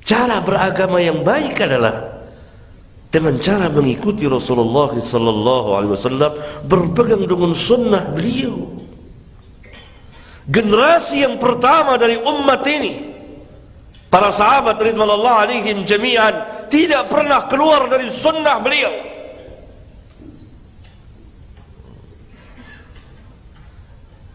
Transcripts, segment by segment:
Cara beragama yang baik adalah dengan cara mengikuti Rasulullah sallallahu alaihi wasallam, berpegang dengan sunnah beliau. Generasi yang pertama dari umat ini, para sahabat ridwanullah alaihim jami'an, tidak pernah keluar dari sunnah beliau.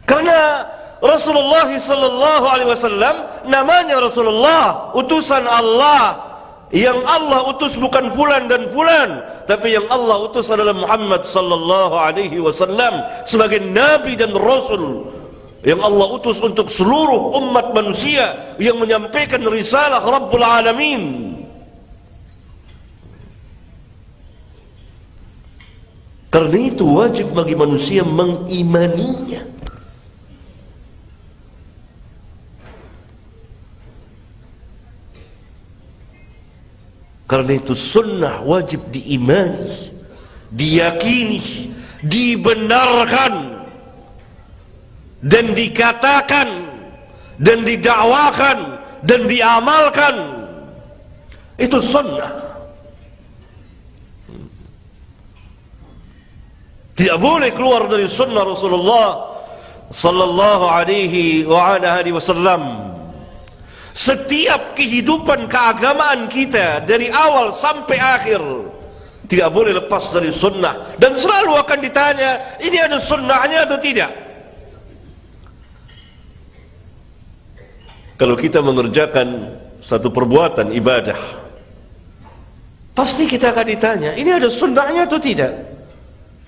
Karena Rasulullah sallallahu alaihi wasallam namanya Rasulullah, utusan Allah. Yang Allah utus bukan fulan dan fulan, tapi yang Allah utus adalah Muhammad sallallahu alaihi wasallam sebagai nabi dan rasul yang Allah utus untuk seluruh umat manusia, yang menyampaikan risalah Rabbul Alamin. Karena itu wajib bagi manusia mengimaninya. Karena itu sunnah wajib diimani, diyakini, dibenarkan, dan dikatakan, dan didakwakan, dan diamalkan. Itu sunnah. Tidak boleh keluar dari sunnah Rasulullah sallallahu alaihi wasallam. Setiap kehidupan keagamaan kita dari awal sampai akhir tidak boleh lepas dari sunnah, dan selalu akan ditanya, ini ada sunnahnya atau tidak? Kalau kita mengerjakan satu perbuatan ibadah, pasti kita akan ditanya, ini ada sunnahnya atau tidak?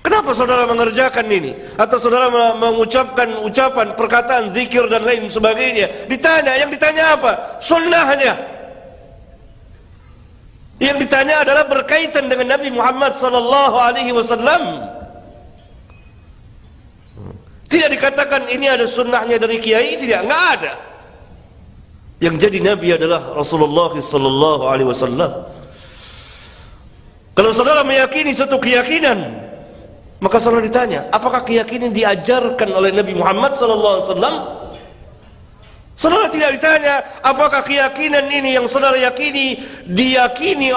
Kenapa saudara mengerjakan ini? Atau saudara mengucapkan ucapan, perkataan, zikir dan lain sebagainya. Ditanya, yang ditanya apa? Sunnahnya. Yang ditanya adalah berkaitan dengan Nabi Muhammad sallallahu alaihi wasallam. Tidak dikatakan ini ada sunnahnya dari kiai, tidak, enggak ada. Yang jadi Nabi adalah Rasulullah sallallahu alaihi wasallam. Kalau saudara meyakini satu keyakinan, maka saudara ditanya, apakah keyakinan diajarkan oleh Nabi Muhammad SAW? Saudara tidak ditanya, apakah keyakinan ini yang saudara yakini diyakini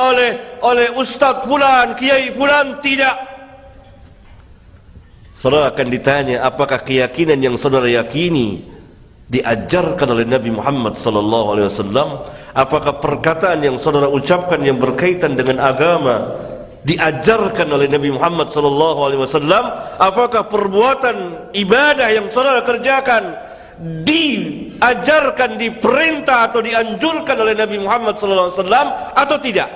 oleh Ustadz Fulan, Kiai Fulan? Tidak. Saudara akan ditanya, apakah keyakinan yang saudara yakini diajarkan oleh Nabi Muhammad SAW? Apakah perkataan yang saudara ucapkan yang berkaitan dengan agama diajarkan oleh Nabi Muhammad sallallahu alaihi wasallam? Apakah perbuatan ibadah yang saudara kerjakan diajarkan, diperintah atau dianjurkan oleh Nabi Muhammad sallallahu alaihi wasallam atau tidak?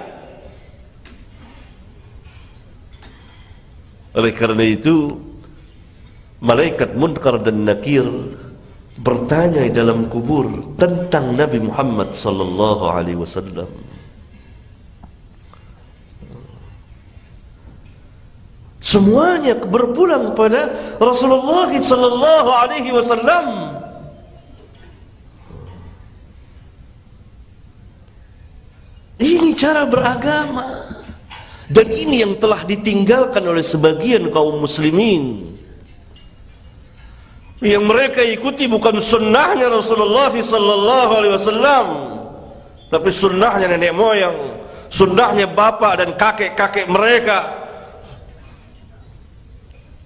Oleh karena itu, malaikat Munkar dan Nakir bertanya di dalam kubur tentang Nabi Muhammad sallallahu alaihi wasallam. Semuanya berpulang pada Rasulullah sallallahu alaihi wasallam. Ini cara beragama, dan ini yang telah ditinggalkan oleh sebagian kaum muslimin, yang mereka ikuti bukan sunnahnya Rasulullah sallallahu alaihi wasallam, tapi sunnahnya nenek moyang, sunnahnya bapak dan kakek-kakek mereka,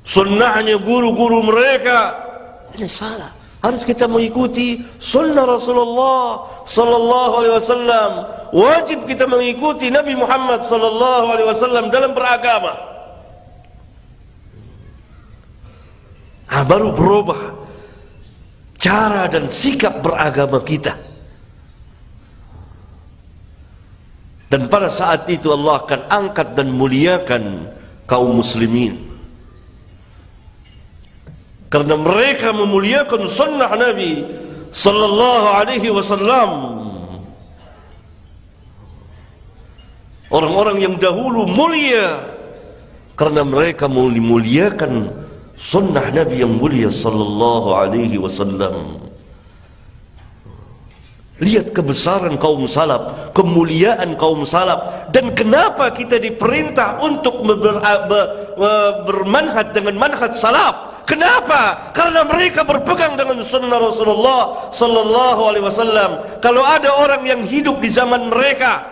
sunnahnya guru-guru mereka. Ini salah. Harus kita mengikuti sunnah Rasulullah sallallahu alaihi wasallam. Wajib kita mengikuti Nabi Muhammad sallallahu alaihi wasallam dalam beragama. Baru berubah cara dan sikap beragama kita. Dan pada saat itu Allah akan angkat dan muliakan kaum muslimin, karena mereka memuliakan sunnah Nabi sallallahu alaihi wasallam. Orang-orang yang dahulu mulia karena mereka memuliakan sunnah Nabi yang mulia sallallahu alaihi wasallam. Lihat kebesaran kaum salaf, kemuliaan kaum salaf, dan kenapa kita diperintah untuk bermanhaj dengan manhaj salaf. Kenapa? Karena mereka berpegang dengan sunnah Rasulullah sallallahu alaihi wasallam. Kalau ada orang yang hidup di zaman mereka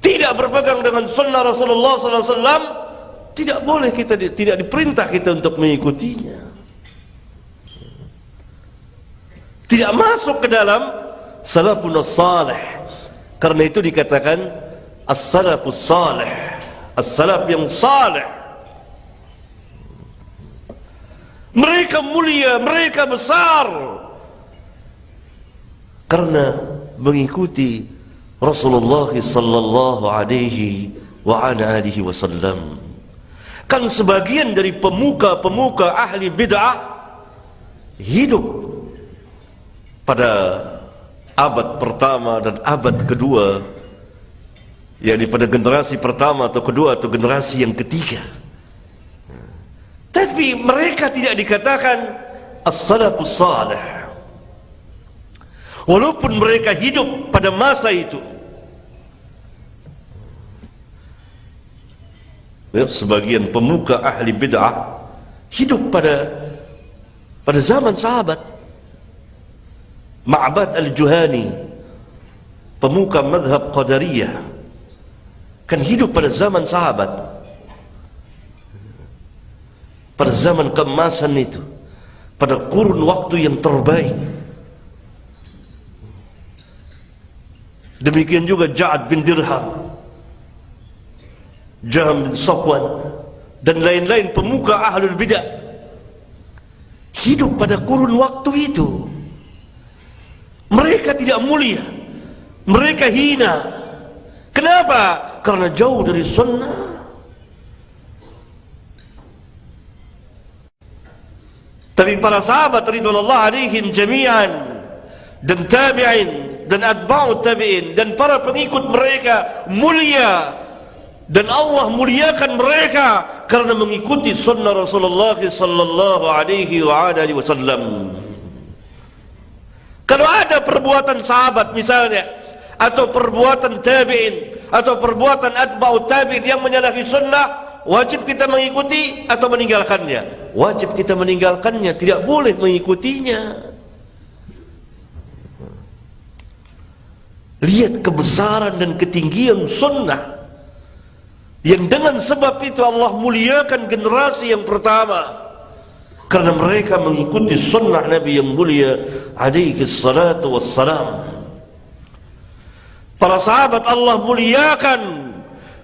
tidak berpegang dengan sunnah Rasulullah sallallahu alaihi wasallam, tidak boleh kita, tidak diperintah kita untuk mengikutinya. Tidak masuk ke dalam salafun salih. Karena itu dikatakan as-salafus salih, as-salaf yang salih. Mereka mulia, mereka besar karena mengikuti Rasulullah sallallahu alaihi wa ala alihi wasallam. Kan sebagian dari pemuka-pemuka ahli bid'ah hidup pada abad pertama dan abad kedua, yakni pada generasi pertama atau kedua atau generasi yang ketiga. Tapi mereka tidak dikatakan as-salafus salih, walaupun mereka hidup pada masa itu. Sebagian pemuka ahli bid'ah hidup pada zaman sahabat. Ma'bad al-Juhani, pemuka mazhab Qadariyah, kan hidup pada zaman sahabat, pada zaman keemasan itu, pada kurun waktu yang terbaik. Demikian juga Ja'ad bin Dirham, Jahm bin Safwan, dan lain-lain pemuka ahlul bidah hidup pada kurun waktu itu. Mereka tidak mulia, mereka hina. Kenapa? Karena jauh dari sunnah. Tapi para sahabat ridwanullah alaihim jami'an, dan tabi'in, dan atba'ut tabi'in, dan para pengikut mereka mulia, dan Allah muliakan mereka karena mengikuti sunnah Rasulullah sallallahu alaihi wa alihi wasallam. Kalau ada perbuatan sahabat misalnya, atau perbuatan tabi'in, atau perbuatan atba'ut tabi'in yang menyalahi sunnah, wajib kita mengikuti atau meninggalkannya? Wajib kita meninggalkannya, tidak boleh mengikutinya. Lihat kebesaran dan ketinggian sunnah, yang dengan sebab itu Allah muliakan generasi yang pertama, karena mereka mengikuti sunnah Nabi yang mulia alaihi salatu wassalam. Para sahabat Allah muliakan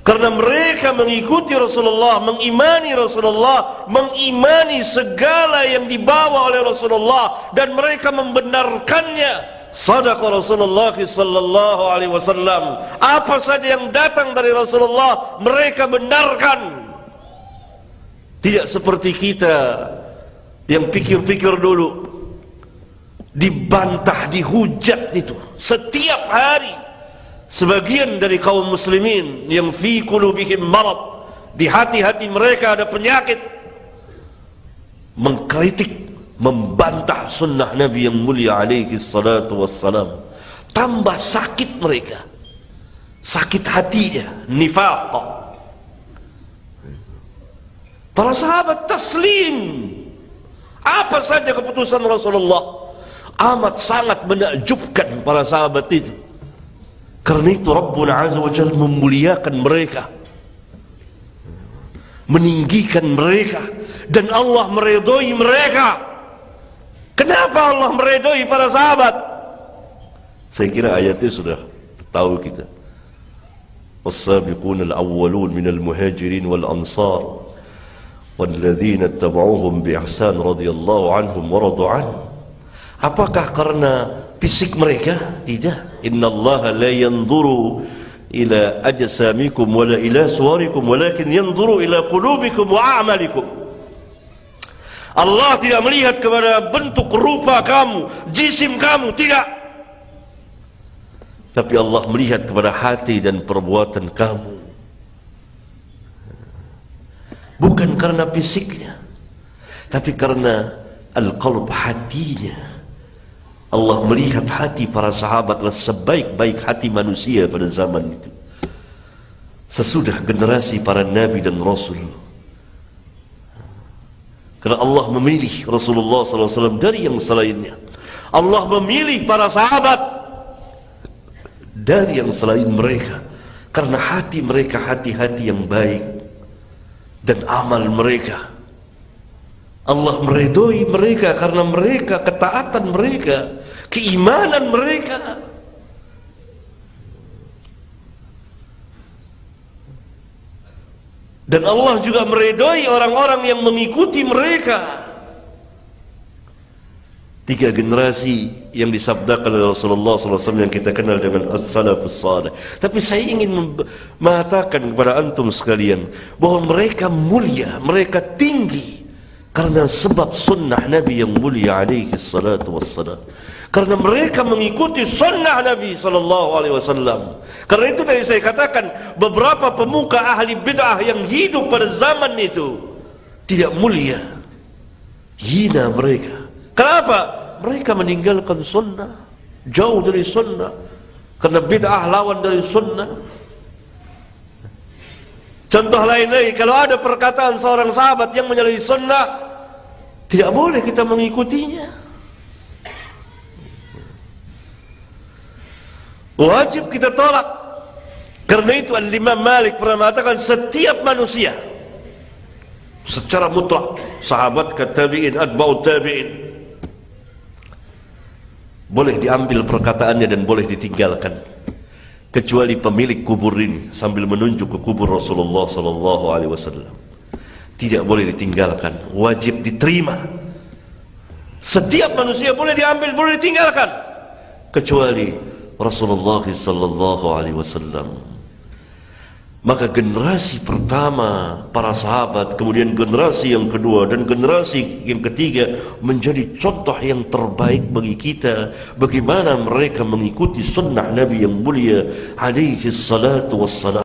karena mereka mengikuti Rasulullah, mengimani Rasulullah, mengimani segala yang dibawa oleh Rasulullah, dan mereka membenarkannya. Sadaqa Rasulullah sallallahu alaihi wasallam. Apa saja yang datang dari Rasulullah mereka benarkan. Tidak seperti kita yang pikir-pikir dulu, dibantah, dihujat itu setiap hari. Sebagian dari kaum muslimin yang fi qulubihim marad, di hati-hati mereka ada penyakit, mengkritik, membantah sunnah Nabi yang mulia alaihi salatu wassalam. Tambah sakit mereka, sakit hatinya, nifaq. Para sahabat taslim, apa saja keputusan Rasulullah, amat sangat menakjubkan para sahabat itu. Karena itu Rabbuna Azza wa Jalla memuliakan mereka, meninggikan mereka, dan Allah meridhoi mereka. Kenapa Allah meridhoi para sahabat? Saya kira ayatnya sudah tahu kita. Was-sabiquna al-awwalun minal muhajirin wal ansar walladzina ittaba'uuhum bi ihsan radhiyallahu anhum wa radu an. Apakah karena fisik mereka? Tidak. Innallaha la yanzuru ila ajsamikum wala ila suwarikum walakin yanzuru ila qulubikum wa a'malikum. Allah tidak melihat kepada bentuk rupa kamu, jisim kamu, tidak. Tapi Allah melihat kepada hati dan perbuatan kamu. Bukan karena fisiknya, tapi karena al-qalb, hatinya. Allah melihat hati para sahabat adalah sebaik-baik hati manusia pada zaman itu. Sesudah generasi para nabi dan rasul, Karena Allah memilih Rasulullah SAW dari yang selainnya. Allah memilih para sahabat dari yang selain mereka. Karena hati mereka hati-hati yang baik. Dan amal mereka, Allah meridhoi mereka karena mereka, ketaatan mereka, keimanan mereka. Dan Allah juga meridhoi orang-orang yang mengikuti mereka. 3 generasi yang disabdakan oleh Rasulullah SAW yang kita kenal dengan as-salafus salih. Tapi saya ingin mengatakan kepada antum sekalian bahwa mereka mulia, mereka tinggi karena sebab sunnah Nabi yang mulia alaihi salatu wassalam. Karena mereka mengikuti sunnah Nabi SAW. Karena itu tadi saya katakan beberapa pemuka ahli bid'ah yang hidup pada zaman itu tidak mulia, hina mereka. Kenapa? Mereka meninggalkan sunnah, jauh dari sunnah. Karena bid'ah lawan dari sunnah. Contoh lain lagi, kalau ada perkataan seorang sahabat yang menyalahi sunnah, tidak boleh kita mengikutinya. Wajib kita tolak. Karena itu Al-Imam Malik pernah mengatakan setiap manusia secara mutlak, sahabat, tabi'in, atba'ut tabi'in, boleh diambil perkataannya dan boleh ditinggalkan, kecuali pemilik kubur ini, sambil menunjuk ke kubur Rasulullah SAW. Tidak boleh ditinggalkan, wajib diterima. Setiap manusia boleh diambil, boleh ditinggalkan, kecuali Rasulullah SAW. Maka generasi pertama para sahabat, kemudian generasi yang kedua dan generasi yang ketiga menjadi contoh yang terbaik bagi kita bagaimana mereka mengikuti sunnah Nabi yang mulia alaihi salatu wassalam.